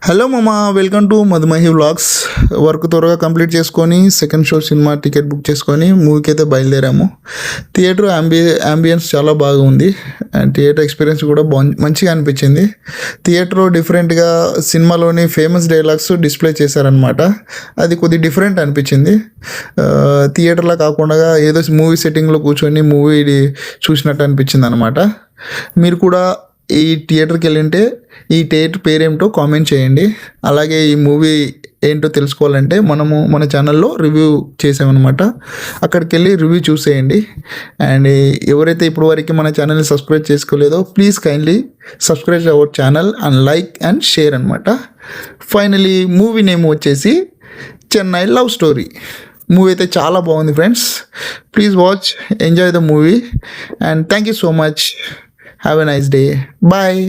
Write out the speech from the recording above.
Hello మామ, welcome to మధుమహి vlogs. Work త్వరగా complete చేసుకొని second show cinema ticket book చేసుకొని మూవీకి అయితే బయలుదేరాము. థియేటర్ అంబియన్స్ చాలా బాగా ఉంది అండ్ థియేటర్ ఎక్స్పీరియన్స్ కూడా మంచిగా అనిపించింది. థియేటర్లో డిఫరెంట్గా సినిమాలోని ఫేమస్ డైలాగ్స్ డిస్ప్లే చేశారనమాట. అది కొద్ది డిఫరెంట్ అనిపించింది. థియేటర్లో కాకుండా ఏదో మూవీ సెట్టింగ్లో కూర్చొని మూవీ చూసినట్టు అనిపించింది అనమాట. మీరు కూడా ఈ థియేటర్కి వెళ్ళింటే ఈ థియేటర్ పేరేమిటో కామెంట్ చేయండి. అలాగే ఈ మూవీ ఏంటో తెలుసుకోవాలంటే మనము మన ఛానల్లో రివ్యూ చేసామన్నమాట. అక్కడికి వెళ్ళి రివ్యూ చూసేయండి. అండ్ ఎవరైతే ఇప్పుడు వరకు మన ఛానల్ని సబ్స్క్రైబ్ చేసుకోలేదో please kindly subscribe our channel and like and share అనమాట. ఫైనలీ మూవీ నేమ్ వచ్చేసి చెన్నై లవ్ స్టోరీ. మూవీ అయితే చాలా బాగుంది friends. Please watch, enjoy the movie and thank you so much. Have a nice day. Bye.